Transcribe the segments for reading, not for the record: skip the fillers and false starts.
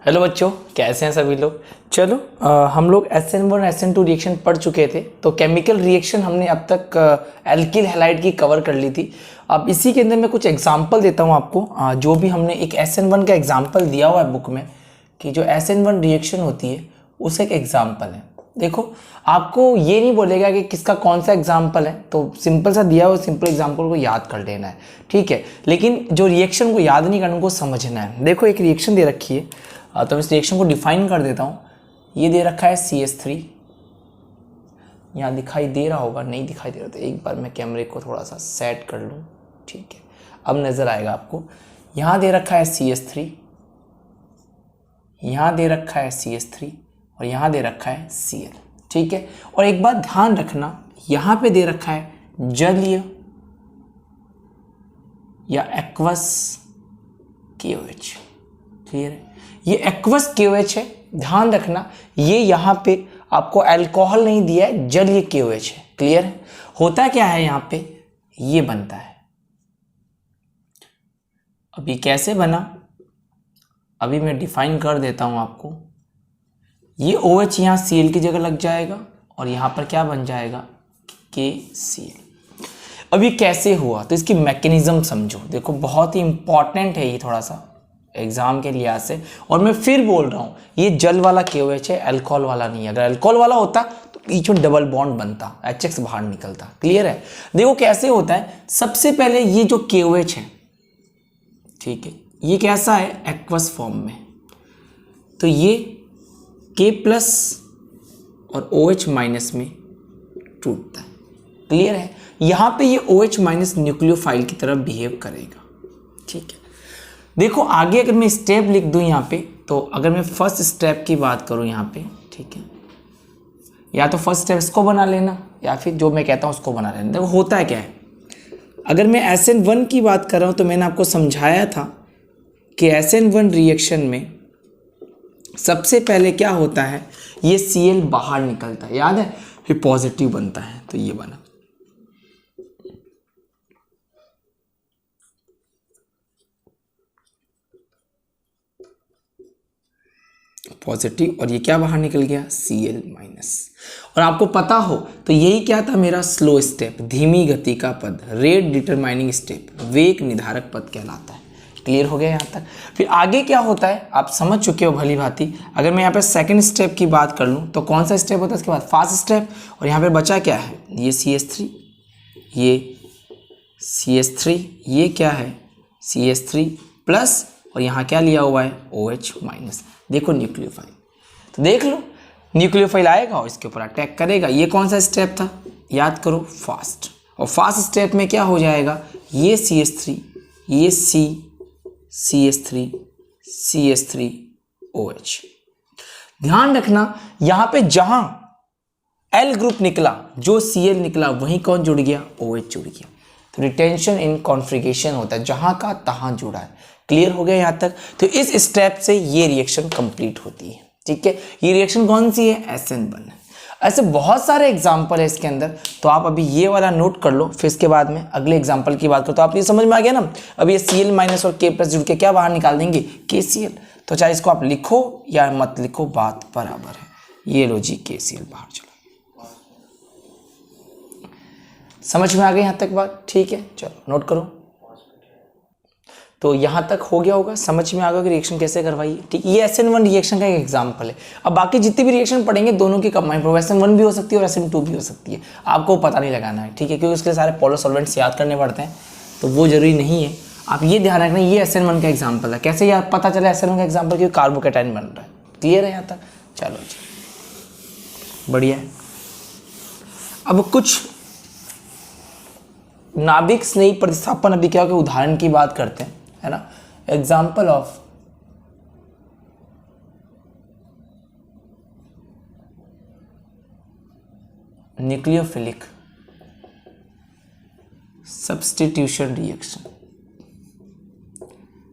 Hello बच्चों, कैसे हैं सभी लोग। चलो हम लोग SN1 SN2 रिएक्शन पढ़ चुके थे। तो केमिकल रिएक्शन हमने अब तक एल्किल हैलाइड की कवर कर ली थी। अब इसी के अंदर मैं कुछ एग्जांपल देता हूं आपको। जो भी हमने एक SN1 का एग्जांपल दिया हुआ है बुक में कि जो SN1 रिएक्शन होती है उसे एक एग्जाम्पल है। देखो, आपको ये नहीं बोलेगा कि किसका कौन सा एग्जाम्पल है, तो सिंपल सा दिया हुआ सिंपल एग्जाम्पल को याद कर लेना है, ठीक है। लेकिन जो रिएक्शन को याद नहीं करना, उनको समझना है। देखो, एक रिएक्शन दे रखी है, तो इस रिएक्शन को डिफाइन कर देता हूँ। ये दे रखा है CH3, यहाँ दिखाई दे रहा होगा, नहीं दिखाई दे रहा तो एक बार मैं कैमरे को थोड़ा सा सेट कर लूँ, ठीक है, अब नज़र आएगा आपको। यहाँ दे रखा है CH3, यहाँ दे रखा है CH3 और यहाँ दे रखा है Cl, ठीक है। और एक बात ध्यान रखना, यहाँ पे दे रखा है जलीय या एक्वस KOH, क्लियर है। ये एक्वस KOH है, ध्यान रखना। ये यहाँ पे आपको अल्कोहल नहीं दिया है, जलीय KOH है, क्लियर है। होता क्या है यहाँ पे, ये बनता है। अभी कैसे बना, अभी मैं डिफाइन कर देता हूं आपको। ये OH यहाँ Cl की जगह लग जाएगा और यहाँ पर क्या बन जाएगा, KCl। अब ये कैसे हुआ, तो इसकी मैकेनिज्म समझो। देखो, बहुत ही इंपॉर्टेंट है ये, थोड़ा सा एग्जाम के लिहाज से। और मैं फिर बोल रहा हूँ, ये जल वाला KOH है, अल्कोहल वाला नहीं है। अगर अल्कोहल वाला होता तो बीच में डबल बॉन्ड बनता, HX बाहर निकलता, क्लियर है। देखो कैसे होता है। सबसे पहले ये जो KOH है, ठीक है, ये कैसा है, एक्वस फॉर्म में। तो ये K प्लस और OH माइनस में टूटता है, क्लियर है। यहाँ पे ये OH माइनस न्यूक्लियोफाइल की तरह बिहेव करेगा, ठीक है। देखो आगे अगर मैं स्टेप लिख दूं यहाँ पे, तो अगर मैं फर्स्ट स्टेप की बात करूँ यहाँ पे, ठीक है, या तो फर्स्ट स्टेप इसको बना लेना या फिर जो मैं कहता हूँ उसको बना लेना। देखो होता है क्या है, अगर मैं SN1 की बात कर रहा हूँ तो मैंने आपको समझाया था कि SN1 रिएक्शन में सबसे पहले क्या होता है, ये Cl बाहर निकलता है, याद है, फिर पॉजिटिव बनता है, तो ये बना पॉजिटिव, और ये क्या बाहर निकल गया, Cl माइनस। और आपको पता हो तो यही क्या था मेरा स्लो स्टेप, धीमी गति का पद, रेट डिटरमाइनिंग स्टेप, वेग निर्धारक पद कहलाता है। क्लियर हो गया यहाँ तक। फिर आगे क्या होता है आप समझ चुके हो भली भांति। अगर मैं यहाँ पे सेकंड स्टेप की बात कर लूँ तो कौन सा स्टेप होता है इसके बाद, फास्ट स्टेप। और यहाँ पे बचा क्या है, ये CH3, ये CH3, ये क्या है CH3 प्लस, और यहाँ क्या लिया हुआ है OH माइनस। देखो न्यूक्लियोफाइल, तो देख लो न्यूक्लियोफाइल आएगा और इसके ऊपर अटैक करेगा। ये कौन सा स्टेप था, याद करो, फास्ट। और फास्ट स्टेप में क्या हो जाएगा, ये CH3, ये CH3 CH3 OH। ध्यान रखना यहाँ पे जहां L ग्रुप निकला, जो Cl निकला, वहीं कौन जुड़ गया, OH जुड़ गया। तो रिटेंशन इन कॉन्फ्रिगेशन होता है, जहां का तहां जुड़ा है। क्लियर हो गया यहाँ तक। तो इस स्टेप से ये रिएक्शन कंप्लीट होती है, ठीक है। ये रिएक्शन कौन सी है, SN1 है। ऐसे बहुत सारे एग्जाम्पल है इसके अंदर, तो आप अभी ये वाला नोट कर लो, फिर इसके बाद में अगले एग्जाम्पल की बात करो। तो आप ये समझ में आ गया ना। अब ये Cl माइनस और K प्लस जुड़ के क्या बाहर निकाल देंगे, KCl। तो चाहे इसको आप लिखो या मत लिखो, बात बराबर है। ये लो जी, KCl बाहर चलो। समझ में आ गई यहाँ तक बात, ठीक है। चलो नोट करो। तो यहाँ तक हो गया होगा, समझ में आ गया कि रिएक्शन कैसे करवाई है, ठीक। ये SN1 रिएक्शन का एक एग्जाम्पल है। अब बाकी जितनी भी रिएक्शन पढ़ेंगे दोनों की कंबाइन, SN1 भी हो सकती है और SN2 भी हो सकती है, आपको पता नहीं लगाना है, ठीक है, क्योंकि उसके लिए सारे पोलर सॉल्वेंट्स याद करने पड़ते हैं, तो वो जरूरी नहीं है। आप ये ध्यान रखना, ये SN1 का एग्जाम्पल है। कैसे याद पता चला SN1 का एग्जाम्पल, क्योंकि कार्बोकेटाइन बन रहा है। क्लियर है यहाँ तक, चलो जी, बढ़िया है। अब कुछ नाभिक स्नेही प्रतिस्थापन अभिक्रिया के उदाहरण की बात करते हैं, है ना। Example of nucleophilic substitution reaction,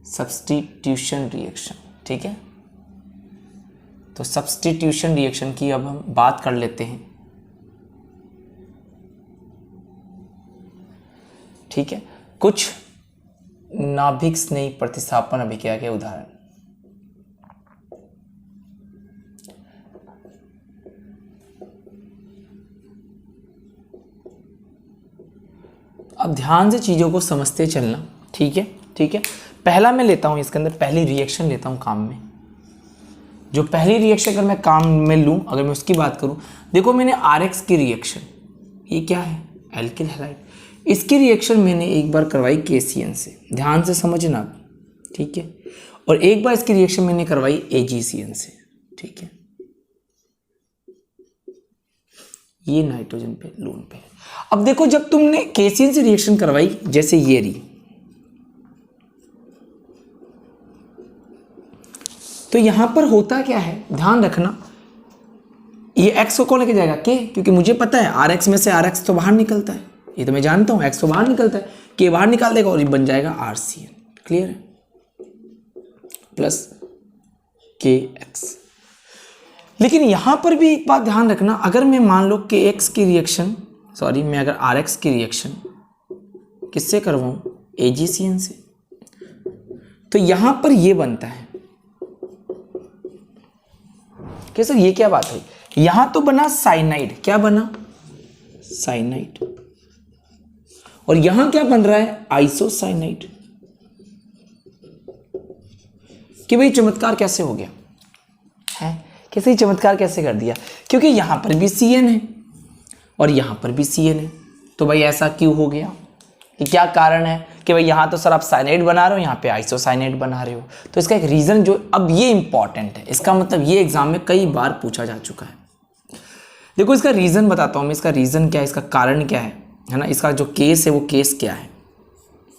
substitution reaction, ठीक है। तो सब्स्टिट्यूशन रिएक्शन की अब हम बात कर लेते हैं, ठीक है। कुछ नाभिक स्नेही प्रतिस्थापन अभिक्रिया के उदाहरण, अब ध्यान से चीज़ों को समझते चलना, ठीक है, ठीक है। पहला मैं लेता हूँ इसके अंदर, पहली रिएक्शन लेता हूँ काम में। जो पहली रिएक्शन अगर मैं काम में लूँ, अगर मैं उसकी बात करूँ, देखो मैंने RX की रिएक्शन, ये क्या है, एल्किल हैलाइड, इसकी रिएक्शन मैंने एक बार करवाई KCN से, ध्यान से समझना, ठीक है, और एक बार इसकी रिएक्शन मैंने करवाई AgCN से, ठीक है। ये नाइट्रोजन पे लोन पे है। अब देखो जब तुमने KCN से रिएक्शन करवाई, जैसे ये रही, तो यहां पर होता क्या है, ध्यान रखना, ये X को कौन लेके जाएगा, K, क्योंकि मुझे पता है RX में से RX तो बाहर निकलता है, ये तो मैं जानता हूं, X तो बाहर निकलता है, K बाहर निकाल देगा और ये बन जाएगा RCN, क्लियर है, प्लस KX। लेकिन यहां पर भी एक बात ध्यान रखना, अगर मैं मान लो KX की रिएक्शन, सॉरी मैं अगर RX की रिएक्शन किससे करवाऊं, AgCN से, तो यहां पर ये बनता है कि सर ये क्या बात है, यहां तो बना साइनाइड, क्या बना, साइनाइड, और यहां क्या बन रहा है, आइसोसाइनाइड। कि भाई चमत्कार कैसे हो गया है, कैसे चमत्कार कैसे कर दिया, क्योंकि यहां पर भी CN है और यहां पर भी CN है, तो भाई ऐसा क्यों हो गया, कि क्या कारण है कि भाई यहाँ तो सर आप साइनाइड बना रहे हो, यहाँ पे आइसोसाइनाइड बना रहे हो, तो इसका एक रीज़न जो, अब ये इंपॉर्टेंट है, इसका मतलब ये एग्जाम में कई बार पूछा जा चुका है। देखो इसका रीज़न बताता हूँ मैं, इसका रीज़न क्या है, इसका कारण क्या है ना, इसका जो केस है वो केस क्या है,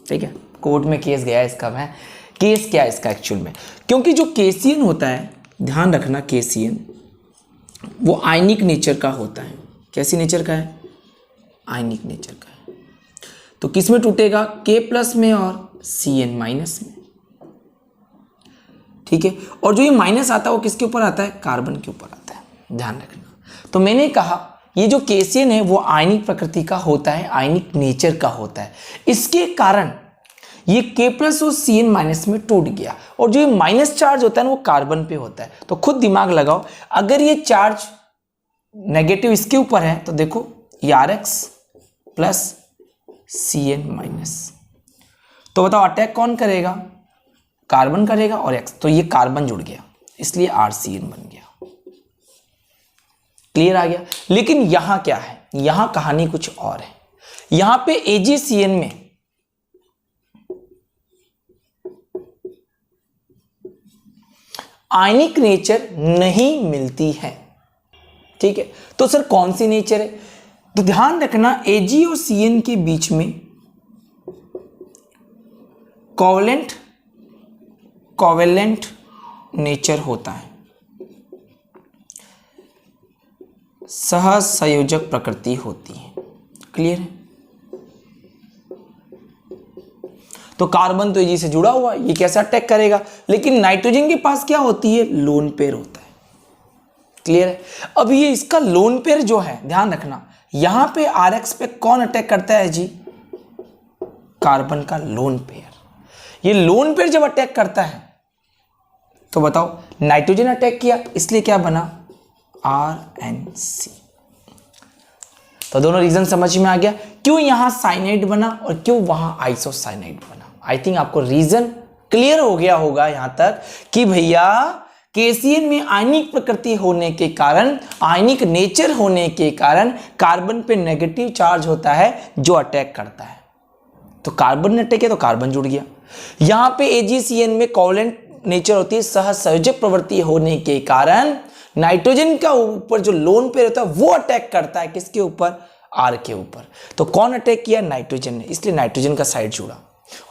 ठीक है, कोर्ट में केस गया है इसका, मैं केस क्या है इसका एक्चुअल में, क्योंकि जो KCN होता है, ध्यान रखना, KCN वो आयनिक नेचर का होता है, कैसी नेचर का है, आयनिक नेचर का है, तो किस में टूटेगा, K+ में और CN- में, ठीक है, और जो ये माइनस आता है वो किसके ऊपर आता है, कार्बन के ऊपर आता है, ध्यान रखना। तो मैंने कहा ये जो KCN है वो आयनिक प्रकृति का होता है, आयनिक नेचर का होता है, इसके कारण ये K+ और CN- में टूट गया, और जो ये माइनस चार्ज होता है ना वो कार्बन पे होता है। तो खुद दिमाग लगाओ, अगर ये चार्ज नेगेटिव इसके ऊपर है तो देखो ये RX प्लस CN-, तो बताओ अटैक कौन करेगा, कार्बन करेगा और X, तो ये कार्बन जुड़ गया, इसलिए RCN बन गया, क्लियर आ गया। लेकिन यहां क्या है, यहां कहानी कुछ और है, यहां पे AgCN में आयनिक नेचर नहीं मिलती है, ठीक है, तो सर कौन सी नेचर है, तो ध्यान रखना Ag और CN के बीच में कोवेलेंट नेचर होता है, सहसंयोजक प्रकृति होती है, क्लियर है। तो कार्बन तो Ag से जुड़ा हुआ है, ये कैसे अटैक करेगा, लेकिन नाइट्रोजन के पास क्या होती है, लोन पेयर होता है, क्लियर है। अब ये इसका लोन पेयर जो है, ध्यान रखना, यहां पे RX पे कौन अटैक करता है जी, कार्बन का लोन पेयर। ये लोन पेयर जब अटैक करता है तो बताओ नाइट्रोजन अटैक किया, इसलिए क्या बना, RNC। तो दोनों रीजन समझ में आ गया, क्यों यहां साइनाइड बना और क्यों वहां आइसोसाइनाइड बना। आई थिंक आपको रीजन क्लियर हो गया होगा यहां तक कि भैया KCN में आयनिक प्रकृति होने के कारण, आयनिक नेचर होने के कारण कार्बन पे नेगेटिव चार्ज होता है जो अटैक करता है, तो कार्बन ने अटैक किया तो कार्बन जुड़ गया। यहां पे AgCN में कोवेलेंट नेचर होती है, सहसंयोजक प्रवृत्ति होने के कारण नाइट्रोजन का ऊपर जो लोन पेयर होता है वो अटैक करता है, किसके ऊपर, R के ऊपर। तो कौन अटैक किया, नाइट्रोजन ने, इसलिए नाइट्रोजन का साइड जुड़ा,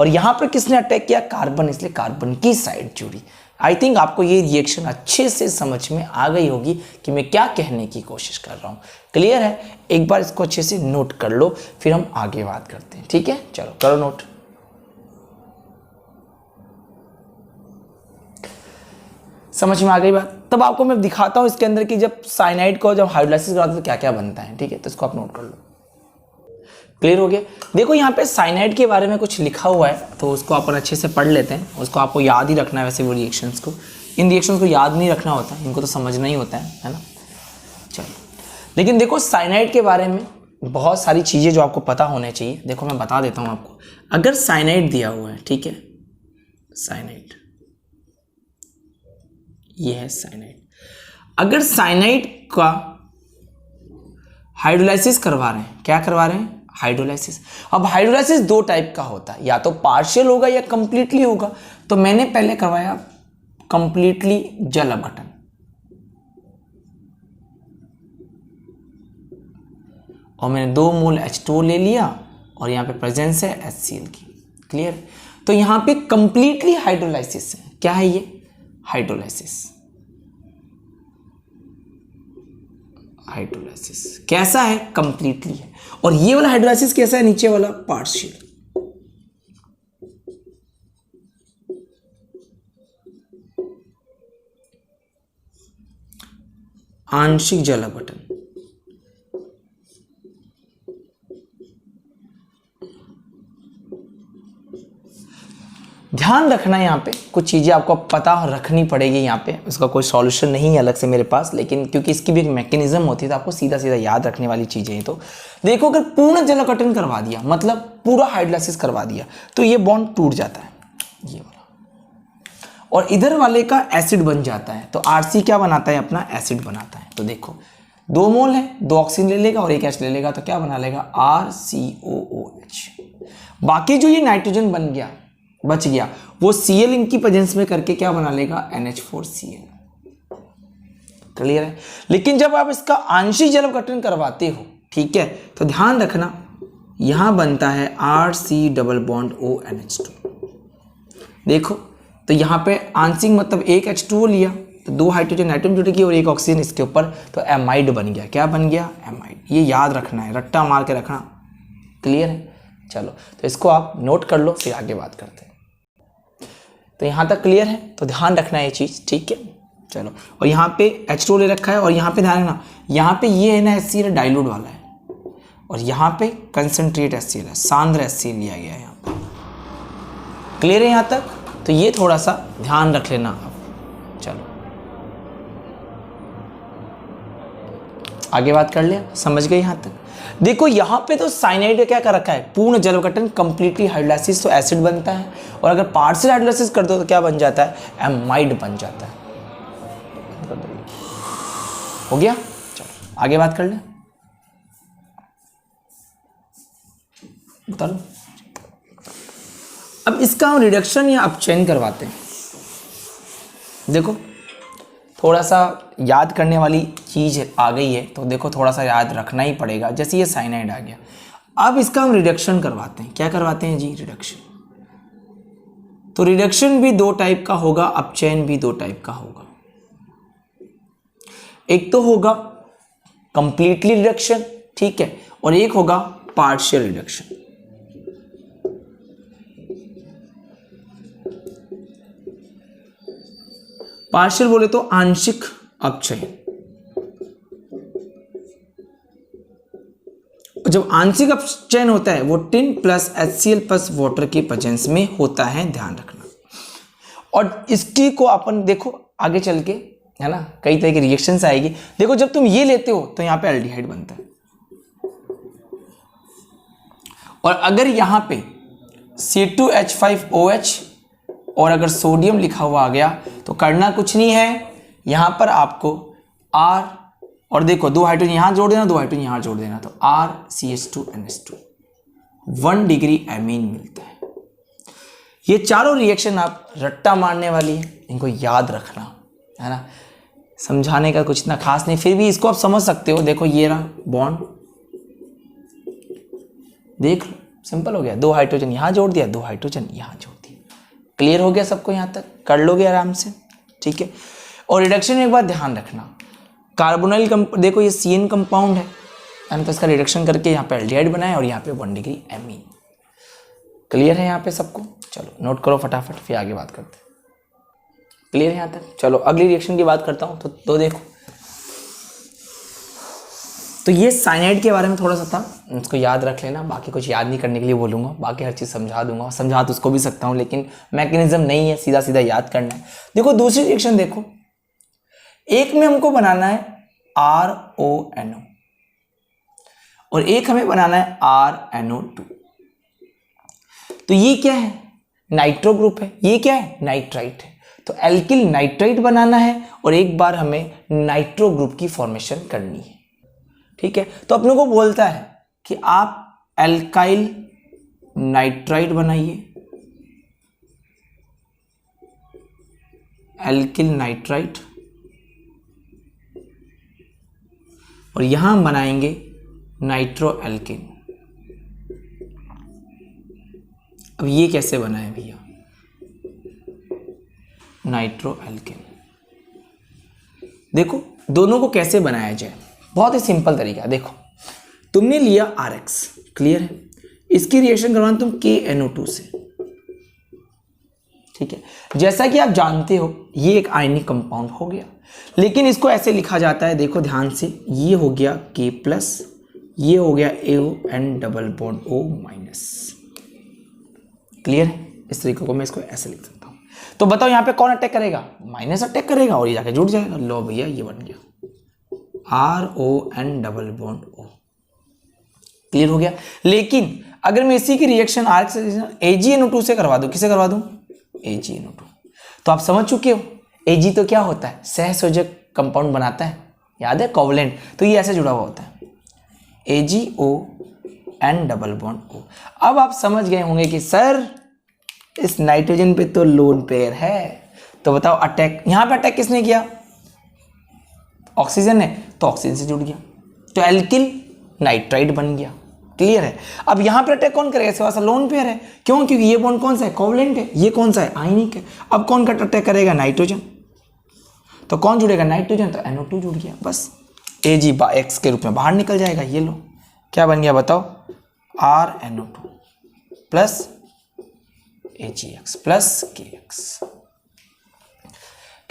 और यहां पर किसने अटैक किया, कार्बन, इसलिए कार्बन की साइड जुड़ी। आई थिंक आपको ये रिएक्शन अच्छे से समझ में आ गई होगी कि मैं क्या कहने की कोशिश कर रहा हूँ, क्लियर है। एक बार इसको अच्छे से नोट कर लो, फिर हम आगे बात करते हैं, ठीक है, चलो करो नोट। समझ में आ गई बात। तब आपको मैं दिखाता हूं इसके अंदर कि जब साइनाइड को जब हाइड्रोलाइसिस कराते तो क्या क्या बनता है, ठीक है, तो इसको आप नोट कर लो। क्लियर हो गया। देखो यहाँ पे साइनाइड के बारे में कुछ लिखा हुआ है, तो उसको अपन अच्छे से पढ़ लेते हैं, उसको आपको याद ही रखना है। वैसे वो रिएक्शंस को, इन रिएक्शंस को याद नहीं रखना होता, इनको तो समझना ही होता है ना। चलो, लेकिन देखो साइनाइड के बारे में बहुत सारी चीज़ें जो आपको पता होने चाहिए। देखो मैं बता देता हूँ आपको। अगर साइनाइड दिया हुआ है, ठीक है, साइनाइड, ये है साइनाइड। अगर साइनाइड का हाइड्रोलाइसिस करवा रहे हैं, क्या करवा रहे हैं, हाइड्रोलाइसिस। अब हाइड्रोलाइसिस दो टाइप का होता है, या तो पार्शियल होगा या कंप्लीटली होगा। तो मैंने पहले करवाया कंप्लीटली जल अपघटन, और मैंने 2 मोल H2O ले लिया और यहाँ पे प्रेजेंस है HCl की। क्लियर। तो यहाँ पे कंप्लीटली हाइड्रोलाइसिस है। क्या है ये, हाइड्रोलाइसिस। हाइड्रोलाइसिस कैसा है, कंप्लीटली है। और ये वाला हाइड्रोलाइसिस कैसा है, नीचे वाला पार्शियल। आंशिक जल अपघटन। ध्यान रखना यहाँ पे कुछ चीज़ें आपको पता रखनी पड़ेगी। यहाँ पे उसका कोई सॉल्यूशन नहीं है अलग से मेरे पास, लेकिन क्योंकि इसकी भी एक मैकेनिज्म होती है तो आपको सीधा सीधा याद रखने वाली चीज़ें हैं। तो देखो, अगर पूर्ण जल अपघटन करवा दिया, मतलब पूरा हाइड्रोलाइसिस करवा दिया, तो ये बॉन्ड टूट जाता है, ये वाला, और इधर वाले का एसिड बन जाता है। तो RC क्या बनाता है, अपना एसिड बनाता है। तो देखो 2 मोल है, 2 ऑक्सीजन ले लेगा और 1 H ले लेगा, तो क्या बना लेगा, RCOOH। बाकी जो ये नाइट्रोजन बन गया, बच गया, वो Cl इनकी प्रेजेंस में करके क्या बना लेगा, NH4Cl। क्लियर है। लेकिन जब आप इसका आंशिक जल अपघटन करवाते हो, ठीक है, तो ध्यान रखना यहां बनता है RC डबल बॉन्ड ONH2। देखो, तो यहाँ पे आंशिक मतलब 1 H2O लिया, तो 2 हाइड्रोजन नाइट्रोजन जुड़ेगी और 1 ऑक्सीजन इसके ऊपर, तो एमाइड बन गया। क्या बन गया, एमाइड। ये याद रखना है, रट्टा मार के रखना। क्लियर है। चलो, तो इसको आप नोट कर लो, फिर आगे बात करते हैं। तो यहाँ तक क्लियर है, तो ध्यान रखना ये चीज़, ठीक है। चलो, और यहाँ पे H2O ले रखा है, और यहाँ पे ध्यान रखना, यहाँ पे ये है ना HCl डाइल्यूट वाला है, और यहाँ पे कंसंट्रेट HCl है, सांद्र HCl लिया गया है यहाँ पे। क्लियर है यहाँ तक। तो ये थोड़ा सा ध्यान रख लेना आप। चलो आगे बात कर लिया, समझ गए यहाँ तक। देखो यहाँ पे तो साइनाइड क्या कर रखा है, पूर्ण जल अपघटन, कंप्लीटली हाइड्रोलाइसिस, तो एसिड बनता है। और अगर पार्शियल हाइड्रोलाइसिस कर दो तो क्या बन जाता है, एमाइड बन जाता है। हो गया। चलो आगे बात कर ले, बता लो। अब इसका हम रिडक्शन या अपचयन करवाते हैं। देखो थोड़ा सा याद करने वाली चीज़ आ गई है, तो देखो थोड़ा सा याद रखना ही पड़ेगा। जैसे ये साइनाइड आ गया, अब इसका हम रिडक्शन करवाते हैं। क्या करवाते हैं जी, रिडक्शन। तो रिडक्शन भी 2 टाइप का होगा, अपचयन भी 2 टाइप का होगा। एक तो होगा कंप्लीटली रिडक्शन, ठीक है, और एक होगा पार्शियल रिडक्शन। पार्शियल बोले तो आंशिक अपचयन। जब आंशिक अपचयन होता है वो tin plus HCl plus water के प्रेजेंस में होता है, ध्यान रखना। और इसकी को अपन देखो आगे चल के, है ना, कई तरह की रिएक्शंस आएगी। देखो जब तुम ये लेते हो तो यहाँ पे एल्डिहाइड बनता है, और अगर यहाँ पे C2H5OH और अगर सोडियम लिखा हुआ आ गया तो करना कुछ नहीं है, यहाँ पर आपको R, और देखो 2 हाइड्रोजन यहाँ जोड़ देना, 2 हाइड्रोजन यहाँ जोड़ देना, तो RCH2NH2, 1 डिग्री एमीन मिलता है। ये चारों रिएक्शन आप रट्टा मारने वाली है, इनको याद रखना, है ना। समझाने का कुछ इतना खास नहीं, फिर भी इसको आप समझ सकते हो। देखो ये रहा बॉन्ड, देख लो, सिंपल हो गया। 2 हाइड्रोजन यहाँ जोड़ दिया, 2 हाइड्रोजन यहाँ जोड़ दिया। क्लियर हो गया सबको, यहाँ तक कर लोगे आराम से, ठीक है। और रिडक्शन में एक बात ध्यान रखना, कार्बोनाइल देखो ये CN कंपाउंड है, तो इसका रिडक्शन करके यहाँ पे एल्डिहाइड बनाए और यहाँ पे 1 डिग्री एमीन। क्लियर है यहाँ पे सबको। चलो नोट करो फटाफट, फिर आगे बात करते हैं। क्लियर है यहाँ तक। चलो अगली रिएक्शन की बात करता हूँ। तो देखो, तो ये साइनाइड के बारे में थोड़ा सा था, इसको याद रख लेना। बाकी कुछ याद नहीं करने के लिए बोलूँगा, बाकी हर चीज़ समझा दूंगा। समझा तो उसको भी सकता हूँ, लेकिन मैकेनिज्म नहीं है, सीधा सीधा याद करना है। देखो दूसरी रिएक्शन देखो, एक में हमको बनाना है RONO, और एक हमें बनाना है RNO2। तो ये क्या है, नाइट्रो ग्रुप है, ये क्या है, नाइट्राइट है। तो एल्किल नाइट्राइट बनाना है और एक बार हमें नाइट्रो ग्रुप की फॉर्मेशन करनी है, ठीक है। तो अपनों को बोलता है कि आप एल्काइल नाइट्राइट बनाइए, एल्किल नाइट्राइट, और यहां हम बनाएंगे नाइट्रो एल्किन। अब ये कैसे बना है भैया, नाइट्रो एल्किन। देखो दोनों को कैसे बनाया जाए, बहुत ही सिंपल तरीका। देखो तुमने लिया RX, क्लियर है, इसकी रिएक्शन करवाना तुम KNO2 से, ठीक है। जैसा कि आप जानते हो ये एक आयनिक कंपाउंड हो गया, लेकिन इसको ऐसे लिखा जाता है, देखो ध्यान से, ये हो गया K+, ये हो गया AO double bond O-। Clear है, इस तरीके को मैं इसको ऐसे लिख सकता हूं। तो बताओ यहां पे कौन अटैक करेगा, माइनस अटैक करेगा और ये जाके जुड़ जाएगा। लो भैया ये बन गया RON double bond O। Clear हो गया। लेकिन अगर मैं इसी की रिएक्शन RX AgNO2 से करवा दूं, किसे करवा दूं, AgNO2, तो आप समझ चुके हो Ag तो क्या होता है, सहसंयोजक कंपाउंड बनाता है, याद है, कोवलेंट। तो ये ऐसे जुड़ा हुआ होता है AgON डबल बॉन्ड O। अब आप समझ गए होंगे कि सर इस नाइट्रोजन पे तो लोन पेयर है, तो बताओ अटैक, यहां पे अटैक किसने किया, ऑक्सीजन ने, तो ऑक्सीजन से जुड़ गया, तो एल्किल नाइट्राइट बन गया। क्लियर है। अब यहां पर अटैक कौन करेगा, इसके पास लोन पेयर है, क्यों, क्योंकि ये बॉन्ड कौन सा है, कोवलेंट है, ये कौन सा है, आयनिक है। अब कौन का अटैक करेगा, नाइट्रोजन, तो कौन जुड़ेगा, नाइट्रोजन, तो NO2 जुड़ गया, बस Ag के रूप में बाहर निकल जाएगा। ये लो क्या बन गया बताओ, RNO2 plus AgX plus KX।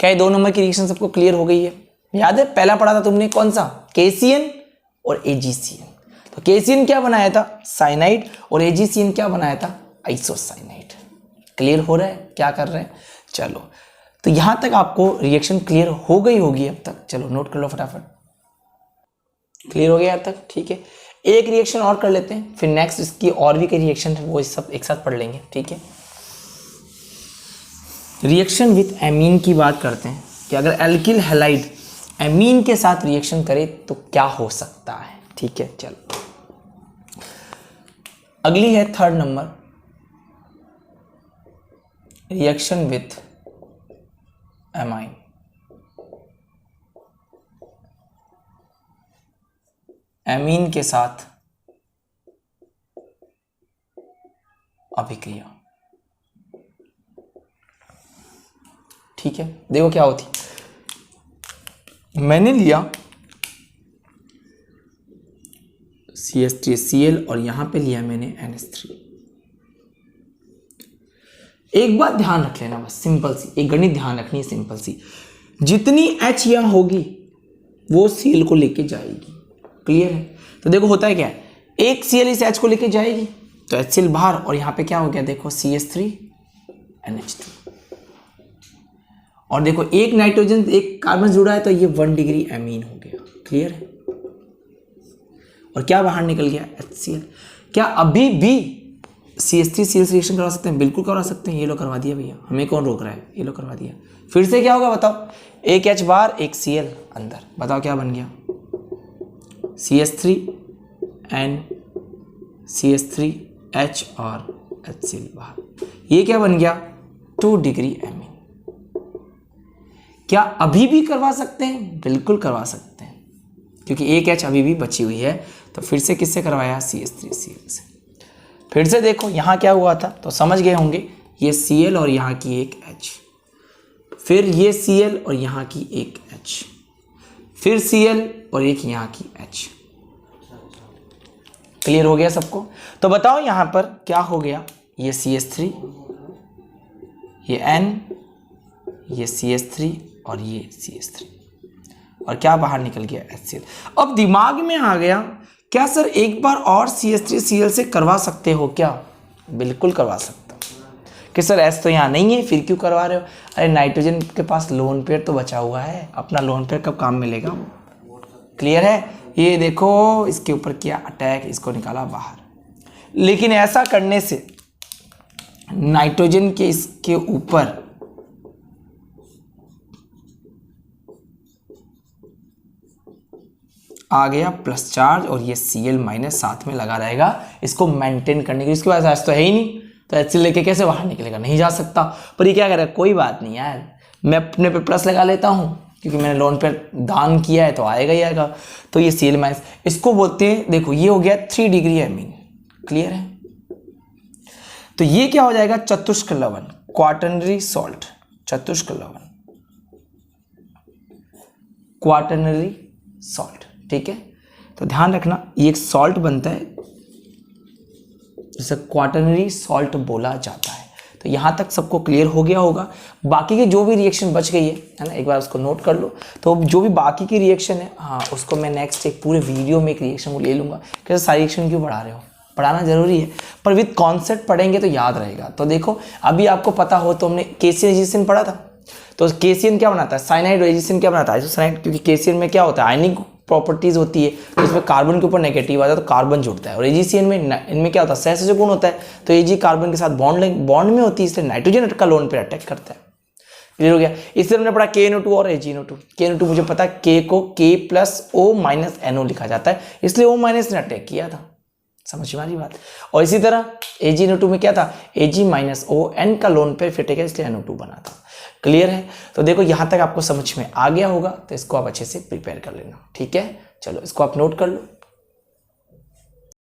क्या ये 2 नंबर की रिएक्शन सबको क्लियर हो गई है। याद है पहला पढ़ा था तुमने कौन सा, KCN और AgCN। तो KCN क्या बनाया था, साइनाइड, और AgCN क्या बनाया था, आइसोसाइनाइड। क्लियर हो रहा है क्या कर रहे हैं। चलो तो यहां तक आपको रिएक्शन क्लियर हो गई होगी अब तक, चलो नोट कर लो फटाफट। क्लियर हो गया अब तक, ठीक है। एक रिएक्शन और कर लेते हैं, फिर नेक्स्ट इसकी और भी कई रिएक्शन है वो सब एक साथ पढ़ लेंगे, ठीक है। रिएक्शन विथ एमीन की बात करते हैं कि अगर एल्किल हैलाइड एमीन के साथ रिएक्शन करे तो क्या हो सकता है, ठीक है। चलो अगली है 3rd number, reaction with amine. Amine के साथ अभिक्रिया, ठीक है। देखो क्या होती, मैंने लिया CH3Cl और यहां पे लिया मैंने NH3। एक बात ध्यान रख लेना बस, सिंपल सी एक गणित ध्यान रखनी है, सिंपल सी, जितनी H यहां होगी वो Cl को लेके जाएगी। क्लियर है। तो देखो होता है क्या, एक Cl इस H को लेके जाएगी तो HCl बाहर, और यहां पे क्या हो गया देखो CH3 NH2, और देखो एक नाइट्रोजन एक कार्बन जुड़ा है तो ये 1 डिग्री एमीन हो गया। क्लियर है। और क्या बाहर निकल गया, HCl। क्या अभी भी CH3Cl से रिएक्शन करवा सकते हैं, बिल्कुल करवा सकते हैं। ये लो करवा दिया भैया, हमें कौन रोक रहा है, ये लो करवा दिया। फिर से क्या होगा बताओ, एक H बाहर एक Cl अंदर, बताओ क्या बन गया, CH3N CH3H और HCl बाहर, ये क्या बन गया 2 डिग्री एमीन। क्या अभी भी करवा सकते हैं, बिल्कुल करवा सकते हैं, क्योंकि एक H अभी भी बची हुई है। तो फिर से किससे करवाया, CH3Cl से। फिर से देखो यहाँ क्या हुआ था, तो समझ गए होंगे, ये Cl और यहाँ की एक H, फिर ये Cl और यहाँ की एक H, फिर Cl और एक यहाँ की H। क्लियर हो गया सबको। तो बताओ यहाँ पर क्या हो गया, ये CH3, ये N, ये CH3 और ये CH3, और क्या बाहर निकल गया HCl। अब दिमाग में आ गया, क्या सर एक बार और CH3Cl से करवा सकते हो क्या, बिल्कुल करवा सकता हूँ। कि सर S तो यहाँ नहीं है, फिर क्यों करवा रहे हो, अरे नाइट्रोजन के पास लोन पेयर तो बचा हुआ है, अपना लोन पेयर कब काम मिलेगा। क्लियर है। ये देखो इसके ऊपर किया अटैक, इसको निकाला बाहर। लेकिन ऐसा करने से नाइट्रोजन के इसके ऊपर आ गया प्लस चार्ज और ये Cl माइनस साथ में लगा रहेगा इसको मेंटेन करने के लिए। इसके पास तो है ही नहीं, तो HCl लेके कैसे बाहर निकलेगा, नहीं जा सकता। पर ये क्या करेगा, कोई बात नहीं यार, मैं अपने पे प्लस लगा लेता हूँ क्योंकि मैंने लोन पे दान किया है तो आएगा ही आएगा। तो ये Cl माइनस, इसको बोलते हैं, देखो ये हो गया 3 डिग्री एमीन, क्लियर है। तो ये क्या हो जाएगा, चतुष्क लवण, क्वाटर्नरी सॉल्ट, चतुष्क लवण, क्वाटर्नरी सॉल्ट, ठीक है। तो ध्यान रखना ये एक सॉल्ट बनता है जिसे क्वाटर्नरी सॉल्ट बोला जाता है। तो यहाँ तक सबको क्लियर हो गया होगा। बाकी के जो भी रिएक्शन बच गई है ना, एक बार उसको नोट कर लो। तो जो भी बाकी की रिएक्शन है, हाँ उसको मैं नेक्स्ट एक पूरे वीडियो में एक रिएक्शन को ले लूँगा। कैसे सारी रिएक्शन क्यों पढ़ा रहे हो, पढ़ाना जरूरी है, पर विद कॉन्सेप्ट पढ़ेंगे तो याद रहेगा। तो देखो अभी आपको पता हो तो हमने केसीएन रेजिस्टेंस पढ़ा था। तो केसीएन क्या बनाता है, साइनाइड रेजिस्टेंस क्या बनाता है, आइसोसाइनाइड, क्योंकि केसीएन में क्या होता है, आयनिक प्रॉपर्टीज होती है। तो इसमें कार्बन के ऊपर नेगेटिव आता है तो कार्बन जुड़ता है, और एजीसीएन में इनमें क्या होता है, सहसंयोजक गुण होता है। तो एजी कार्बन के साथ बॉन्ड में होती है, इसलिए नाइट्रोजन का लोन पे अटैक करता है। क्लियर हो गया। इससे हमने पढ़ा KNO2 और AgNO2। KNO2 मुझे पता है K को K+O-NO लिखा जाता है, इसलिए O- ने अटैक किया था, समझ में आ रही बात। और इसी तरह AgNO2 में क्या था, Ag-ON का लोन पे फिट है, इसलिए NO2 बना था। क्लियर है। तो देखो यहाँ तक आपको समझ में आ गया होगा, तो इसको आप अच्छे से प्रिपेयर कर लेना, ठीक है। चलो इसको आप नोट कर लो।